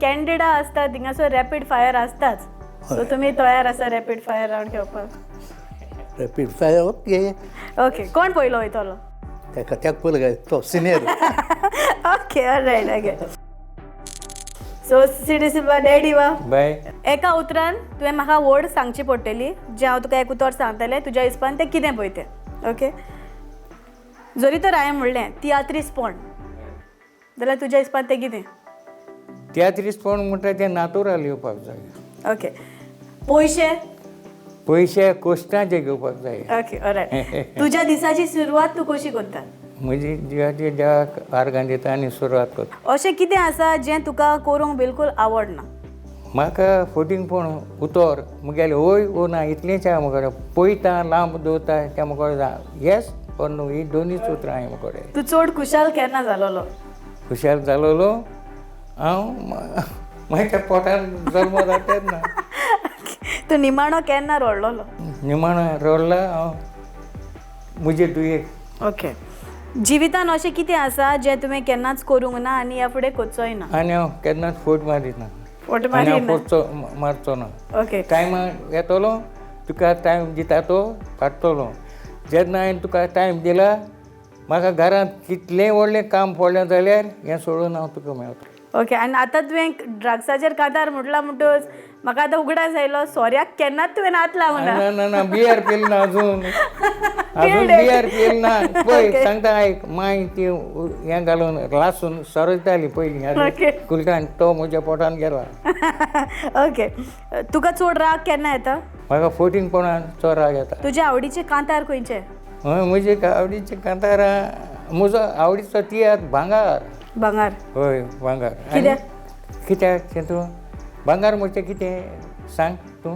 Candida असतात थिंगासो rapid fire आसताच. सो तुमी तयार आसा रॅपीड फायर रावंड घेवपाक? Rapid fire okay. ओके, कोण पयलो वयतलो? त्याक पयलो काय तो senior. Okay, all right, okay. So सिटी सिल्वा डॅडी वा बाय. एका उतरान तुवें म्हाका वर्ड सांगची पडटली, जें हांव तुका एक उतर सांगतलें, तुज्या हिसपान तें कितें पळय तें. ओके, जरी तर हांवें म्हणलें तियात्री स्पॉन, जाल्यार तुज्या हिसपान तें कितें? तियात्री स्पॉन म्हणटा तें नॅचरल येवपाक जाय. ओके, पयशे? पयशे कोश्टांचे घेवपाक जाय. Okay, all right. तुज्या दिसाची सुरवात तूं कशी करता? म्हणजे जिवाचे देवाक आर्गां दिता आनी सुरवात करता. अशें कितें आसा जें तुका करूंक बिलकूल आवडना? म्हाका फोटींग पळोवन उतर मुगेलें ओय ओ ना इतलेंच आहा मुगोडे. पळयता लांब दवरता त्या मुगोडे येस ऑर नो ही दोनूच उतरां हांवें मुगोडे. तूं चड खुशाल केन्ना जालोलो? खुशाल जालोलो हांव म्हाज्या पोटान जल्म जाता तेन्ना. तूं निमाणो केन्ना रडलोलो? निमाणो रडला हांव म्हजे दुयेक. ओके, जिवितान अशें कितें आसा जें तुवें केन्नाच करूंक ना आनी ह्या फुडें कोचोय ना? आनी हांव केन्नाच फोट मारिना फोट आनी हांव मारिना? फोटचो मारचो ना. ओके, टायम येतलो तुका टायम दिता तो काडटलो. जेन्ना हांवें तुका टायम दिला म्हाका घरांत कितलेंय व्हडलें काम पडलें जाल्यार हें सोडून हांव तुका मेळटलें. ओके. आनी आतां तुवें ड्रग्साचेर कांतार म्हटला म्हणटच म्हाका आतां उगडास आयलो, सोऱ्याक केन्नाच तुवें हात लावना? ना ना ना बियर पिल ना अजून बियर पिल ना. पळय सांगता आयक माय ती हें घालून लासून सरयताली पयलीं कुलटान तो म्हज्या पोटान गेला. ओके, तुका चड राग केन्ना येता? म्हाका फोटींगपणान चड राग येता. तुजे आवडीचे कांतार खंयचे? हय म्हजे आवडीचे कांतार म्हजो आवडीचो तियात्र भांगार. भांगार? हय भांगार. कित्याक? कित्याक तें तूं भांगार म्हणजे कितें सांग तूं?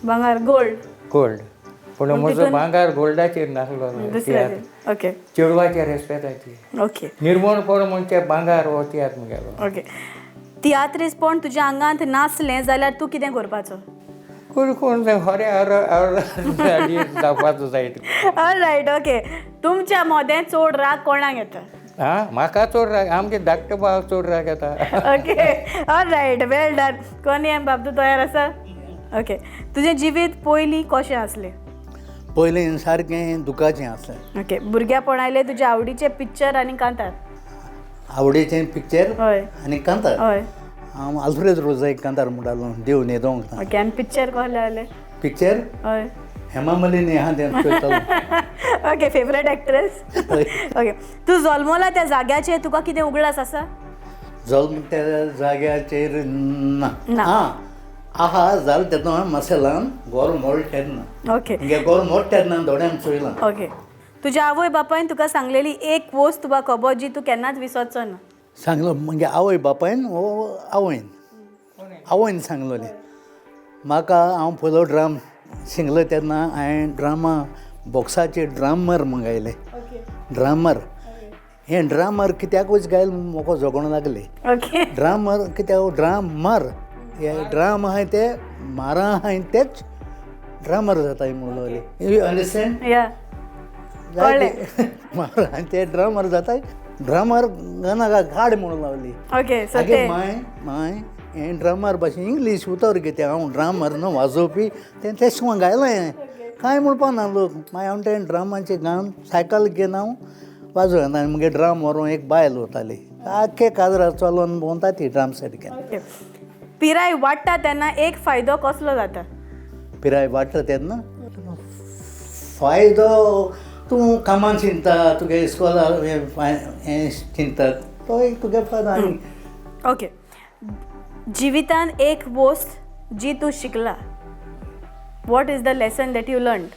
भांगार गोल्ड? गोल्ड पूण म्हजो भांगार गोल्डाचेर नासलो. दुसऱ्याचेर? ओके. चेडवाचेर रेस्पेदाचेर. ओके, निर्मळपण म्हणजे भांगार हो तियात्र मुगेलो. ओके. तियात्रीसपण तुज्या आंगांत नासलें जाल्यार तूं कितें करपाचो? कोण जावपाचो जाय. All right, okay. तुमच्या मोदें चड राग कोणाक येता? म्हाका चड राग आमचे धाकटे भाव चड राग येता. ओके, ऑलरायट, वेल डन. कोणी बाब तूं तयार आसा? ओके. तुजें जिवीत पयलीं कशें आसलें? पयलीं सारकें दुखाचें आसलें. ओके. भुरग्यापण तुजे आवडीचे पिक्चर आनी कांतार? आवडीचें पिक्चर हय. आनी कांतार. हय. हांव आल्फ्रेड रोजा एक कांतार म्हणटालो देव न्हिदोंक. ओके. आनी पिक्चर कसलें आहलें? पिक्चर हय. हेमा मालिनी आहा तें पळयतालो. Okay, favourite actress? ओके. तूं जल्मला त्या जाग्याचेर तुका कितें उगडास आसा? जल्म त्या जाग्याचेर ना. ना. आहा जालें तेन्ना मसेलान गोर मोड तेन्ना. ओके. गोर मोड तेन्ना दोड्यान चोयलां. ओके. तुज्या आवय बापायन तुका सांगलेली एक वस्त तुका खबर जी तूं केन्नाच विसरचो ना? सांगलो म्हणजे आवय बापायन वो आवयन सांगलोलें म्हाका. हांव पयलो ड्राम शिंगलो तेन्ना हांवें ड्रामा बॉक्साचेर ड्रामर मंगयलें. ड्रामर हें ड्रामर कित्याकूच गायल म्हाका जोगोण लागलें. ओके. ड्रामर कित्याक ड्रामर हे ड्राम आहाय ते मारा आहाय तेच ड्रामर जाताय म्हणलोलें. You understand? या मारा ते ड्रामर जाताय. ड्रामर गाना गाड म्हणून लावली. ओके. सो ते माय हें ड्रामर भाशेन इंग्लीश उतर कितें हांव ड्रामर न्हू वाजोवपी तें तेशें गायलें कांय म्हणपा ना लोक. मागीर हांव तें ड्रामाचें गावन सायकल घेवन हांव वाजोव येता आनी मुगे ड्राम व्हरोन एक बायल वताली आख्खे काजरार चलोन भोंवता ती ड्राम सारकें. ओके. पिराय वाडटा तेन्ना एक फायदो कसलो जाता? पिराय वाडटा तेन्ना फायदो तूं कामान चिंता तुगे इस्कॉला हें चिंतात तो एक तुगे फायदो. आनी ओके. जिवितान एक वस्त जी तूं शिकला, what is the lesson that you learn?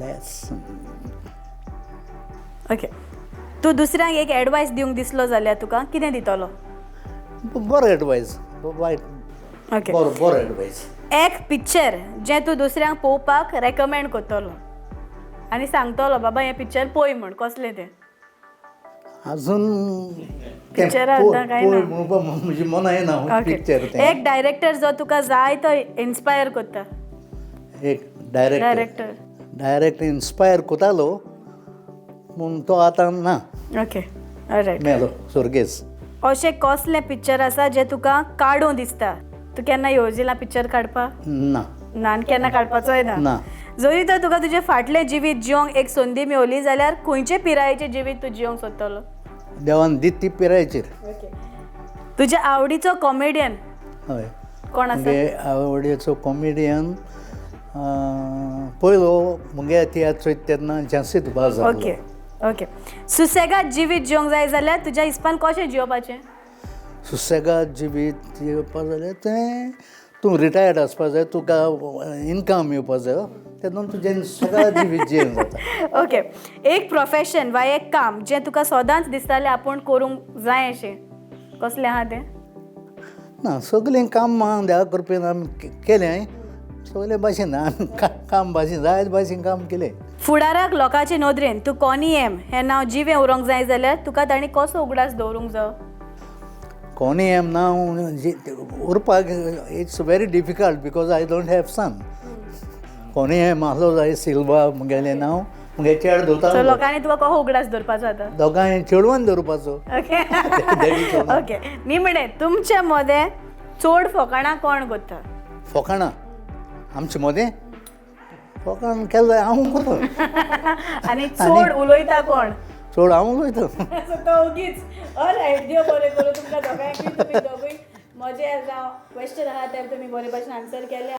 Lesson okay. तूं दुसऱ्यांक एक एडवायस दिवंक दिसलो जाल्यार तुका कितें दितलो? बरो एडवायस. वायट ओके. बरो एडवायस. एक पिक्चर जें तूं दुसऱ्यांक पळोवपाक रेकमेंड करतलो आनी सांगतलो बाबा हें पिक्चर पळय म्हण, कसलें तें? अजून पिक्चर आतां कांय ना. म्हणजे मना येना पिक्चर. एक डायरेक्टर जो तुका जाय तो इन्स्पायर करता? एक डायरेक्टर इन्स्पायर कोतालो पूण तो आतां ना. Okay, all right. मेलो सुर्गेस. अशें कसलें पिक्चर आसा जें तुका काडूं दिसता? तूं केन्ना येवजिलां पिक्चर काडपाक? ना ना आनी केन्ना काडपाचोय ना. ना जरी तर तुका तुजें फाटलें जिवीत जिवंक एक संदी मेवली जाल्यार खंयचे पिरायेचें जिवीत तूं जिवंक सोदतलो? देवान दीत ती पिरायेचेर. तुज्या आवडीचो कॉमेडियन हय कोण आसा? मुगे आवडीचो कॉमेडियन पयलो मुगे तियात्र चोयता तेन्ना जांसीत बाज ओके ओके. सुसेगाद जिवीत जिवंक जाय जाल्यार तुज्या हिसपान कशें जिवपाचें? सुसेगाद जिवीत जिवपा जाल्यार तें तूं रिटायर्ड आसपा जाय, तुका इनकम येवपा जाय, तेन्ना तुजें सुसेगाद जिवीत जिवन जाता. ओके. एक प्रोफेशन वा एक काम जें तुका सदांच दिसतालें आपूण करूंक जाय अशें, कसलें आहा तें? ना सगळीं काम देवा कृपेन आमी केलें, सगळे भाशेन आमी काम भाशेन जायत भाशेन काम केलें. फुडाराक लोकांचे नदरेन तूं कोनी एम हें नांव जिवें उरोंक जाय जाल्यार तुका तांणी कसो उगडास दवरूंक जायो? कोणी एम नांव उरपाक it's very difficult because I don't have son. कोणी एम आहलो जाय सिल्वा मुगेलें नांव, मुगे चेड सो दवरता, लोकांनी तुका कसो उगडास दवरपाचो आतां? दोगांय चेडवान दवरपाचो. ओके चेडवान. ओके. निमणे तुमच्या मदें चड फकाणां कोण करता? फकाणां आमचे मदें फकाण केलें जाल्यार हांव करता. आनी चड उलयता कोण? चड हांव उलयता. सो तो उगीच ऑलरायट देव बरें करूं तुमकां दोगांयकूय. तुमी दोगूय मजे जावं क्वेश्चन आहा ते तुमी बरे भाशेन आन्सर केले